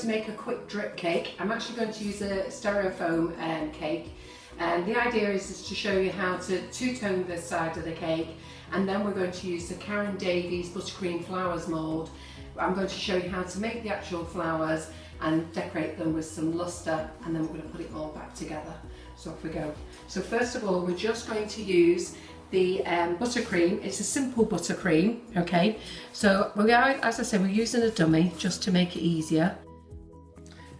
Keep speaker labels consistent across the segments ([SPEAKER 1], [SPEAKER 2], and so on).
[SPEAKER 1] to make a quick drip cake. I'm actually going to use a styrofoam cake, and the idea is to show you how to two-tone this side of the cake, and then we're going to use the Davies Buttercream flowers mould. I'm going to show you how to make the actual flowers and decorate them with some lustre, and then we're going to put it all back together. So off we go. So first of all, we're just going to use the buttercream. It's a simple buttercream, okay? So we are, as I said, we're using a dummy just to make it easier.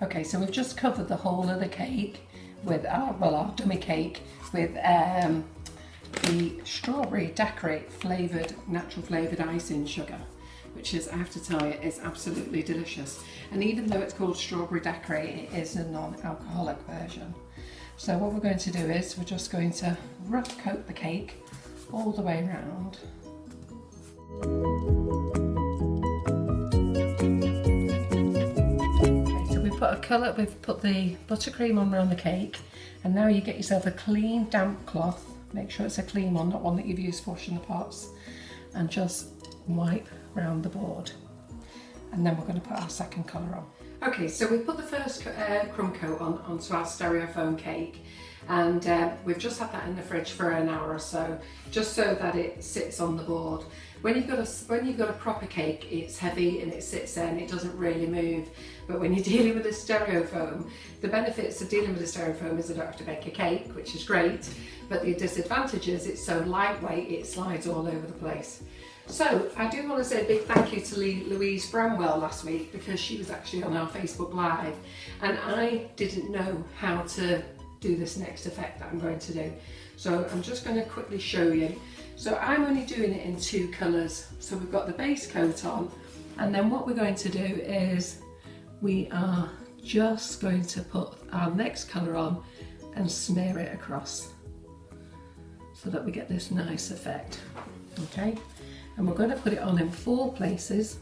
[SPEAKER 1] Okay, so we've just covered the whole of the cake with our dummy cake with the strawberry decorate flavoured, natural flavoured icing sugar, which is, I have to tell you, is absolutely delicious. And even though it's called strawberry decorate, it is a non-alcoholic version. So what we're going to do is we're just going to rough coat the cake all the way around. Okay, so we've put the buttercream on around the cake, and now you get yourself a clean damp cloth. Make sure it's a clean one, not one that you've used for washing the pots, and just wipe around the board. And then we're going to put our second colour on. Okay, so we put the first crumb coat onto our styrofoam cake, and we've just had that in the fridge for an hour or so, just so that it sits on the board. When you've got a proper cake, it's heavy and it sits there and it doesn't really move. But when you're dealing with a styrofoam, the benefits of dealing with a styrofoam is you don't have to bake a cake, which is great, but the disadvantage is it's so lightweight, it slides all over the place. So I do want to say a big thank you to Louise Bramwell last week, because she was actually on our Facebook Live, and I didn't know how to do this next effect that I'm going to do. So I'm just going to quickly show you. So I'm only doing it in two colours. So we've got the base coat on, and then what we're going to do is we are just going to put our next colour on and smear it across so that we get this nice effect. Okay, and we're going to put it on in 4 places.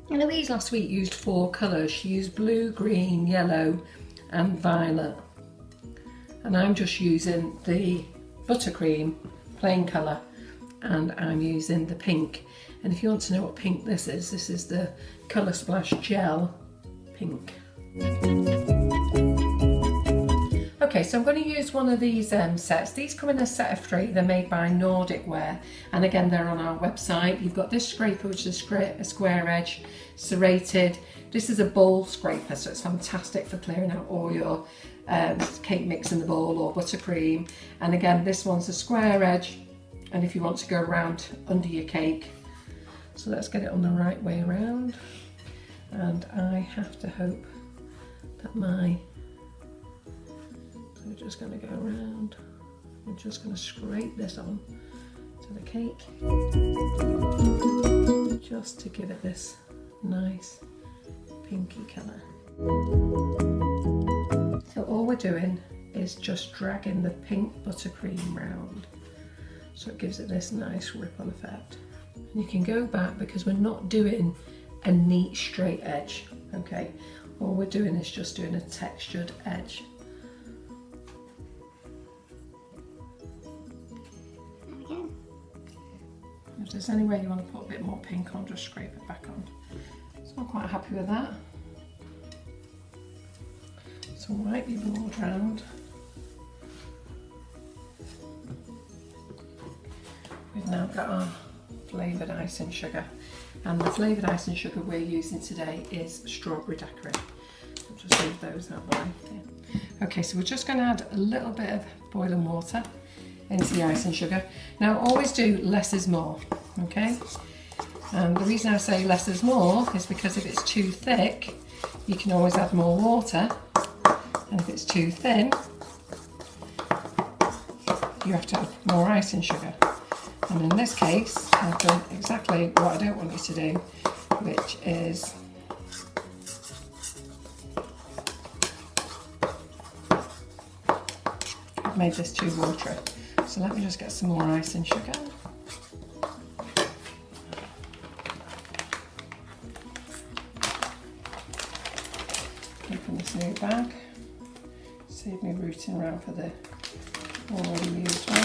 [SPEAKER 1] Louise last week used 4 colours. She used blue, green, yellow and violet. And I'm just using the buttercream plain colour, and I'm using the pink. And if you want to know what pink this is the Colour Splash Gel Pink. Okay, so I'm going to use one of these sets. These come in a set of 3. They're made by Nordic Wear, and again they're on our website. You've got this scraper, which is a square edge, serrated. This is a bowl scraper, so it's fantastic for clearing out all your cake mix in the bowl or buttercream. And again, this one's a square edge, and if you want to go around under your cake. So let's get it on the right way around, and I have to hope that we're just going to go around. We're just going to scrape this on to the cake, just to give it this nice pinky colour. So all we're doing is just dragging the pink buttercream round, so it gives it this nice ripple effect. And you can go back, because we're not doing a neat straight edge, okay? All we're doing is just doing a textured edge. If there's any way you want to put a bit more pink on, just scrape it back on. So I'm quite happy with that. So wipe your board round. We've now got our flavoured icing sugar, and the flavoured icing sugar we're using today is strawberry decorate. I'll just leave those out the way. Yeah. Okay, so we're just going to add a little bit of boiling water into the icing sugar. Now always do less is more, okay? And the reason I say less is more is because if it's too thick, you can always add more water, and if it's too thin, you have to add more icing sugar. And in this case, I've done exactly what I don't want you to do, which is I've made this too watery. So let me just get some more icing sugar. Open this new bag. Save me rooting around for the already used one.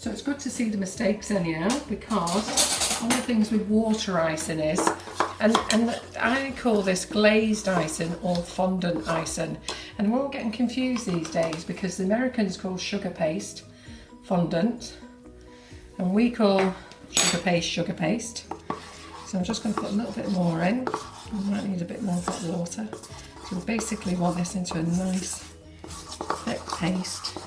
[SPEAKER 1] So it's good to see the mistakes anyhow, because one of the things with water icing is, and I call this glazed icing or fondant icing, and we're all getting confused these days because the Americans call sugar paste fondant and we call sugar paste. So I'm just going to put a little bit more in. We might need a bit more hot water. So we basically want this into a nice thick paste.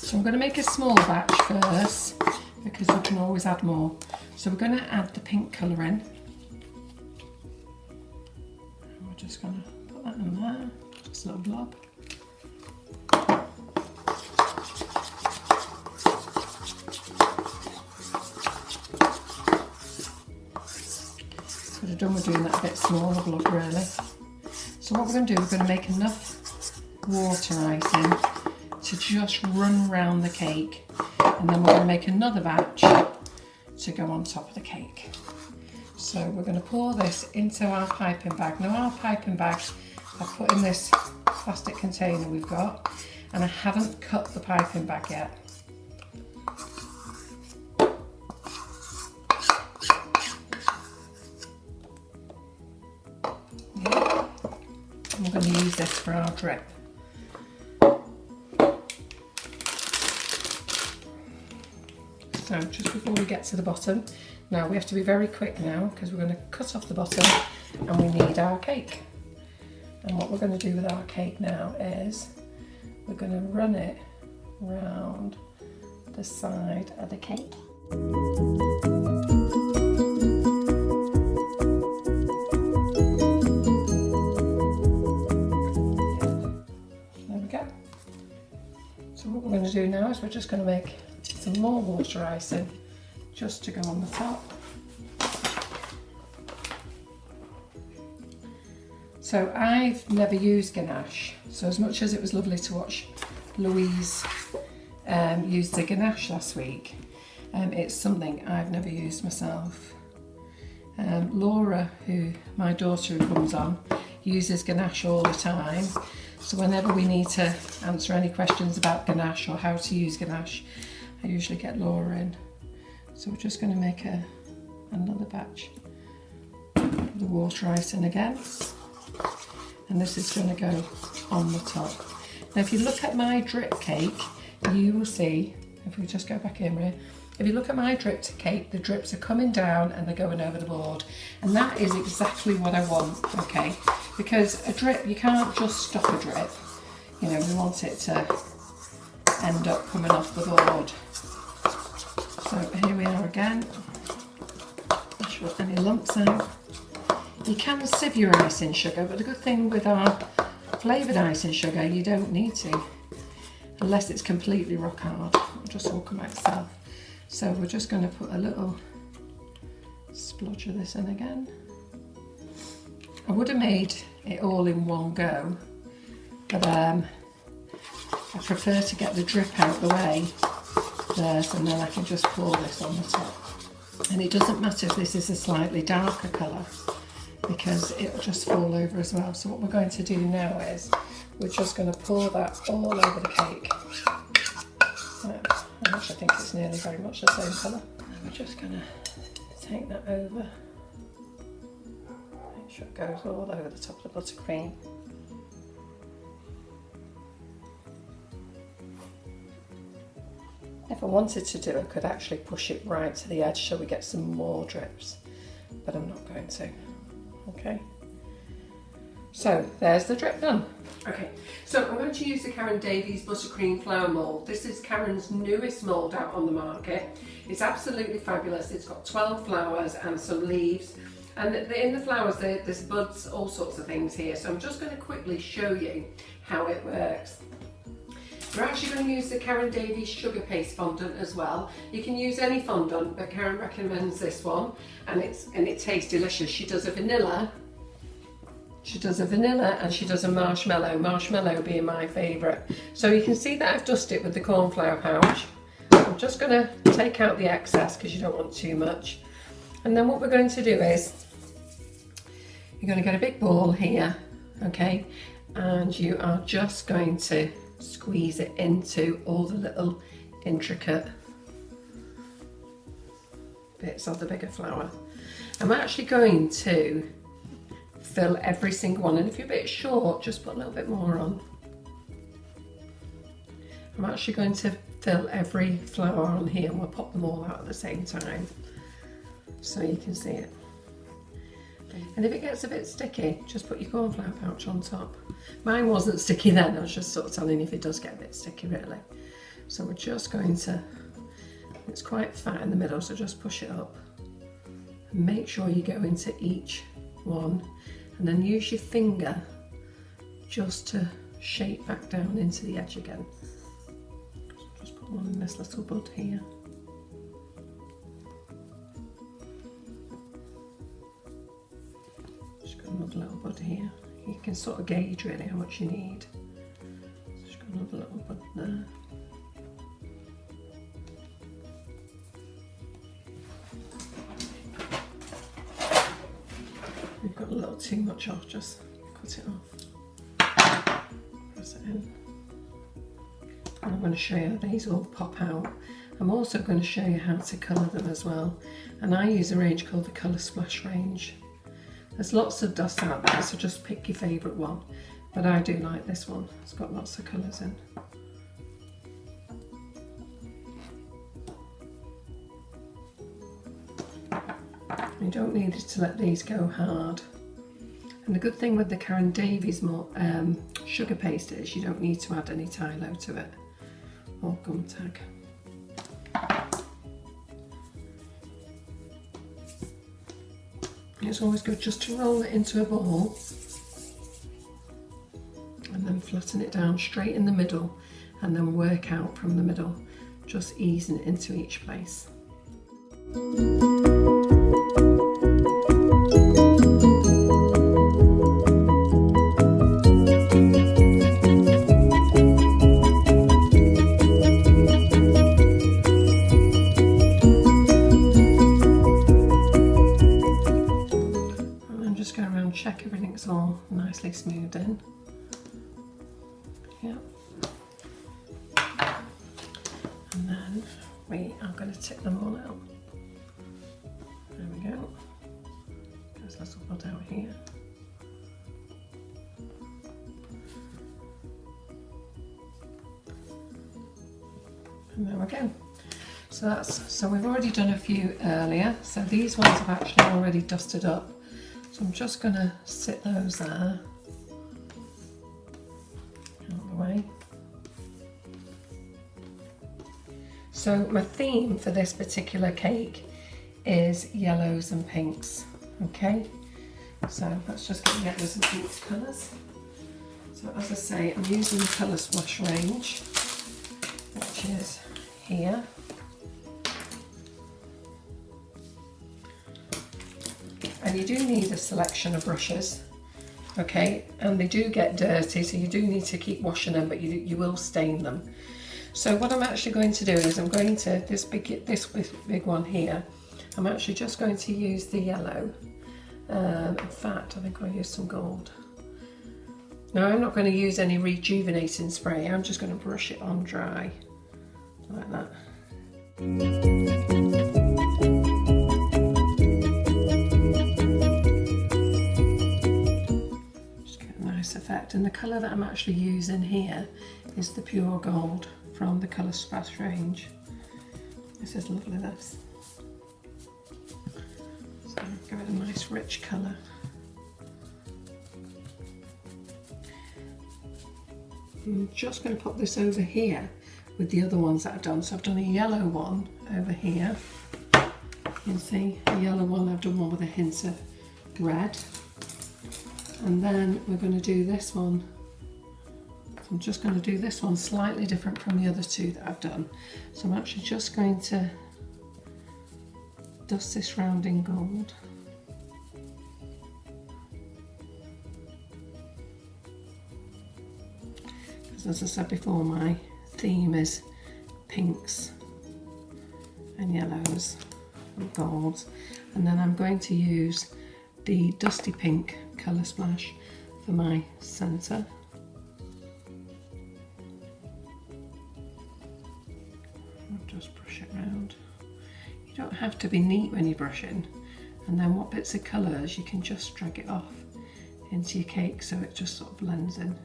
[SPEAKER 1] So I'm going to make a small batch first because we can always add more. So we're going to add the pink colour in. And we're just going to put that in there, just a little blob. Could have done with doing that a bit smaller blob really. So what we're going to do, we're going to make enough water icing to just run round the cake, and then we're going to make another batch to go on top of the cake. So we're going to pour this into our piping bag. Now our piping bag I've put in this plastic container we've got, and I haven't cut the piping bag yet. And we're going to use this for our drip. So just before we get to the bottom, now we have to be very quick now because we're going to cut off the bottom and we need our cake. And what we're going to do with our cake now is we're going to run it round the side of the cake. There we go. So what we're going to do now is we're just going to make some more water icing just to go on the top. So I've never used ganache, so as much as it was lovely to watch Louise use the ganache last week, it's something I've never used myself. Laura, who my daughter who comes on, uses ganache all the time, so whenever we need to answer any questions about ganache or how to use ganache, I usually get Laura in. So we're just going to make another batch of the water icing again. And this is going to go on the top. Now if you look at my drip cake, you will see, if we just go back in here, if you look at my drip cake, the drips are coming down and they're going over the board. And that is exactly what I want, okay? Because a drip, you can't just stop a drip. You know, we want it to end up coming off the board. So here we are again. Mash up any lumps out. You can sieve your icing sugar, but the good thing with our flavoured icing sugar, you don't need to, unless it's completely rock hard. It'll just all come out itself. So we're just going to put a little splodge of this in again. I would have made it all in one go, but I prefer to get the drip out of the way first, and then I can just pour this on the top. And it doesn't matter if this is a slightly darker colour, because it'll just fall over as well. So what we're going to do now is we're just going to pour that all over the cake. So I actually think it's nearly very much the same colour. And we're just going to take that over. Make sure it goes all over the top of the buttercream. If I wanted to do, I could actually push it right to the edge so we get some more drips, but I'm not going to. Okay, so there's the drip done. Okay, so I'm going to use the Davies Buttercream flower mould. This is Karen's newest mould out on the market. It's absolutely fabulous. It's got 12 flowers and some leaves, and in the flowers there's buds, all sorts of things here. So I'm just going to quickly show you how it works. We're actually going to use the Davies sugar paste fondant as well. You can use any fondant, but Karen recommends this one, and it tastes delicious. She does a vanilla, and she does a marshmallow. Marshmallow being my favourite. So you can see that I've dusted it with the cornflour pouch. I'm just going to take out the excess because you don't want too much. And then what we're going to do is you're going to get a big ball here, okay, and you are just going to squeeze it into all the little intricate bits of the bigger flower. I'm actually going to fill every single one, and if you're a bit short, just put a little bit more on. I'm actually going to fill every flower on here, and we'll pop them all out at the same time so you can see it. And if it gets a bit sticky, just put your cornflower pouch on top. Mine wasn't sticky then, I was just sort of telling you if it does get a bit sticky really. So we're just going to, it's quite fat in the middle, so just push it up. And make sure you go into each one, and then use your finger just to shape back down into the edge again. Just put one in this little bud here. Another little bud here. You can sort of gauge really how much you need. Just got another little bud there. We've got a little too much off, just cut it off. Press it in. And I'm going to show you how these all pop out. I'm also going to show you how to colour them as well. And I use a range called the Colour Splash range. There's lots of dust out there, so just pick your favourite one. But I do like this one, it's got lots of colours in. You don't need to let these go hard. And the good thing with the Karen Davies sugar paste is you don't need to add any Tylo to it, or gum tag. It's always good just to roll it into a ball and then flatten it down straight in the middle, and then work out from the middle, just easing it into each place. Check everything's all nicely smoothed in. Yeah. And then we are going to tip them all out. There we go. There's a little bud out here. And there we go. So we've already done a few earlier. So these ones have actually already dusted up. So I'm just going to sit those there out of the way. So my theme for this particular cake is yellows and pinks, okay? So let's just get yellows and pinks colours. So as I say, I'm using the Colour Splash range, which is here. And you do need a selection of brushes, okay? And they do get dirty, so you do need to keep washing them, but you will stain them. So what I'm actually going to do is I'm going to, this big one here, I'm actually just going to use the yellow. In fact, I think I'll use some gold. Now I'm not going to use any rejuvenating spray, I'm just going to brush it on dry, like that. Effect. And the colour that I'm actually using here is the pure gold from the Colour Splash range. This is lovely, this. So give it a nice rich colour. I'm just going to pop this over here with the other ones that I've done. So I've done a yellow one over here. You can see a yellow one, I've done one with a hint of red. And then we're going to do this one. So I'm just going to do this one slightly different from the other two that I've done. So I'm actually just going to dust this round in gold. Because as I said before, my theme is pinks and yellows and golds. And then I'm going to use the Dusty Pink Colour Splash for my centre. have to be neat when you're brushing. And then what bits of colours, you can just drag it off into your cake so it just sort of blends in,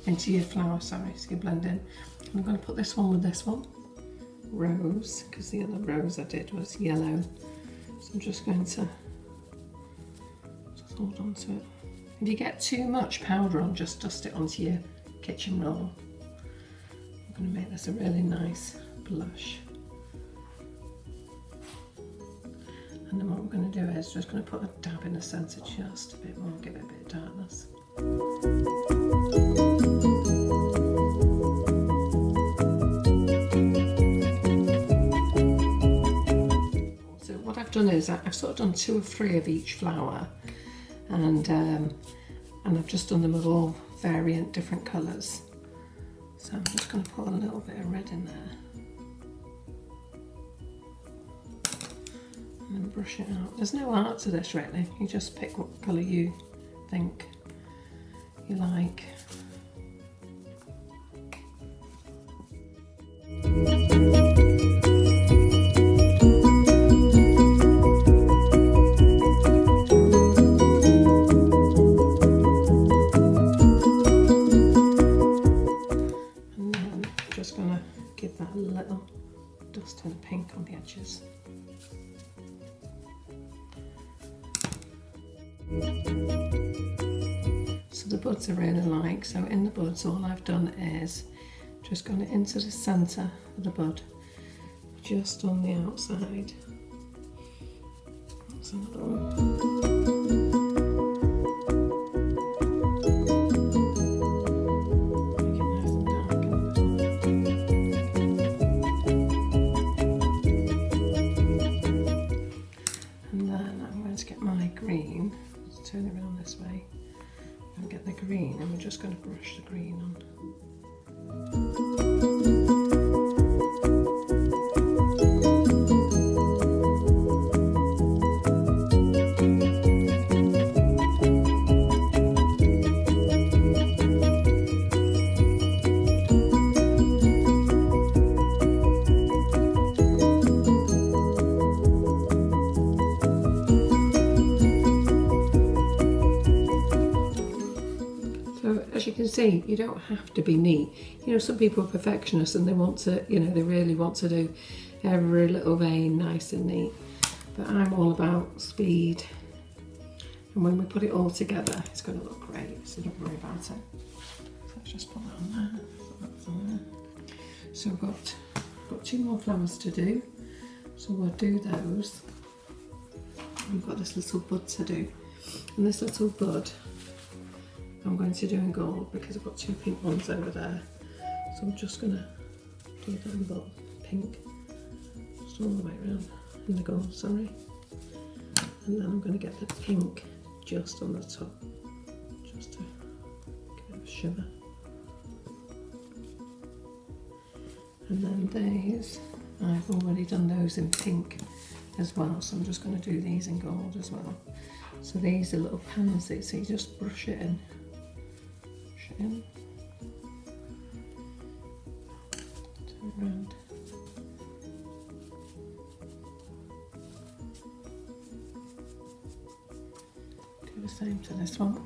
[SPEAKER 1] into your flour, sorry, so you blend in. I'm going to put this one with this one, rose, because the other rose I did was yellow. So I'm just going to just hold on to it. If you get too much powder on, just dust it onto your kitchen roll. I'm going to make this a really nice blush. And then what we're going to do is just going to put a dab in the centre, just a bit more, give it a bit of darkness. So what I've done is I've sort of done 2 or 3 of each flower, and I've just done them with all variant different colours. So I'm just going to put a little bit of red in there. And then brush it out. There's no art to this really, you just pick what colour you think you like. And then I'm just going to give that a little dust and pink on the edges. So the buds are really like, so in the buds all I've done is just gone into the centre of the bud, just on the outside. That's another one. Green, let's turn it around this way and get the green, and we're just going to brush the green on. As you can see, you don't have to be neat. You know, some people are perfectionists and they want to, you know, they really want to do every little vein nice and neat. But I'm all about speed. And when we put it all together, it's going to look great, so don't worry about it. So let's just put that on there. Put that on there. So we've got 2 more flowers to do. So we'll do those. We've got this little bud to do. And this little bud I'm going to do in gold because I've got 2 pink ones over there. So I'm just going to do that in gold, pink, just all the way around, in the gold, sorry. And then I'm going to get the pink just on the top, just to give it a shimmer. And then these, I've already done those in pink as well, so I'm just going to do these in gold as well. So these are little pansies, so you just brush it in. In. Turn around. Do the same to this one.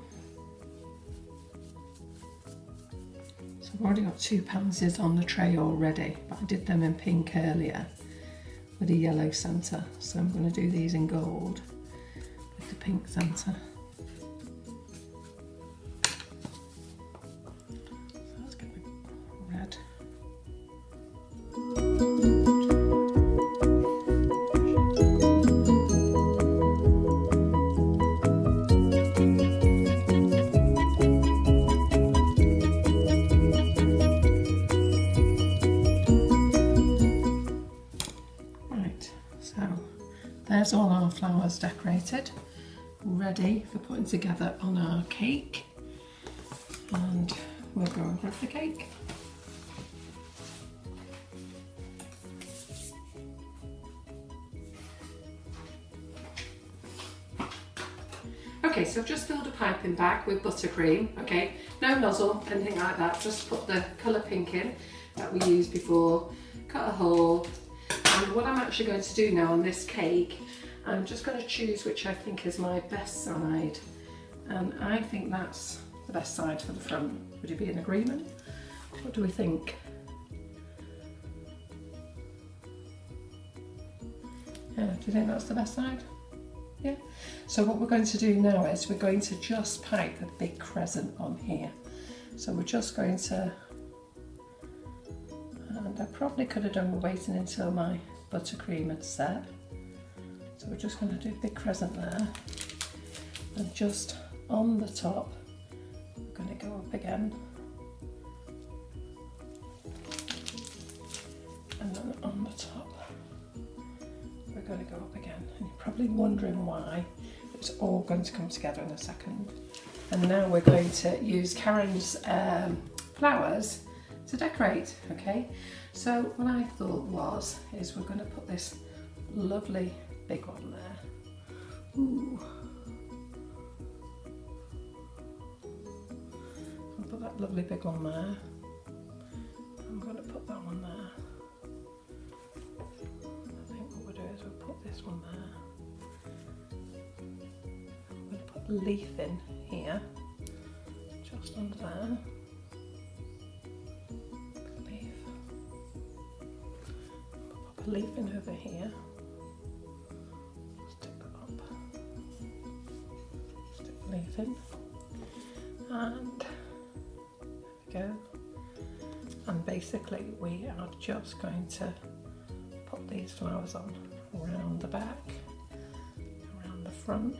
[SPEAKER 1] So I've already got 2 pansies on the tray already, but I did them in pink earlier with a yellow centre. So I'm going to do these in gold with the pink centre. There's all our flowers decorated, ready for putting together on our cake, and we'll go and grab the cake. Okay, so I've just filled a piping bag with buttercream, okay, no nozzle, anything like that, just put the colour pink in that we used before, cut a hole, And what I'm actually going to do now on this cake, I'm just going to choose which I think is my best side. And I think that's the best side for the front. Would you be in agreement? What do we think? Yeah, do you think that's the best side? Yeah. So what we're going to do now is we're going to just pipe the big crescent on here. So we're just going to, and I probably could have done with waiting until my buttercream had set. So we're just going to do a big crescent there, and just on the top, we're going to go up again, and then on the top, we're going to go up again. And you're probably wondering why. It's all going to come together in a second. And now we're going to use Karen's flowers to decorate, okay? So what I thought was, is we're going to put this lovely big one there. Ooh. I'll put that lovely big one there. I'm going to put that one there. I think what we'll do is we'll put this one there. I'm going to put a leaf in here, just under there. Leaf. Pop a leaf in over here. Stick that up. Stick the leaf in. And there we go. And basically we are just going to put these flowers on around the back, around the front.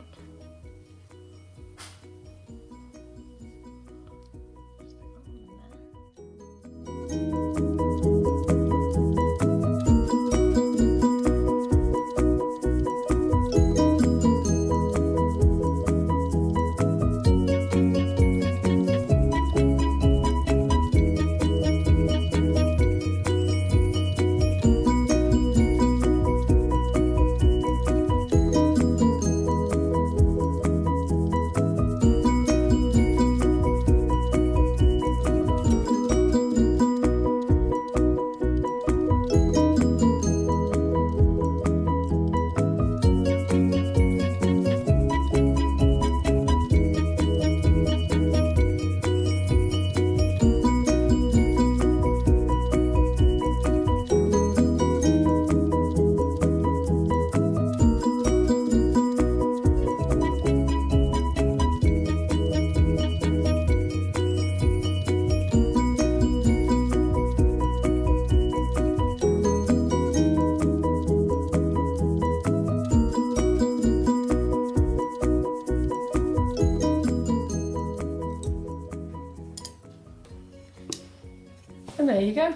[SPEAKER 1] And there you go.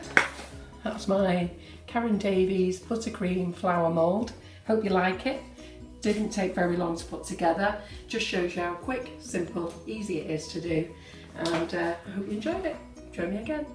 [SPEAKER 1] That's my Karen Davies Buttercream flower mould. Hope you like it. Didn't take very long to put together. Just shows you how quick, simple, easy it is to do. And I hope you enjoyed it. Join me again.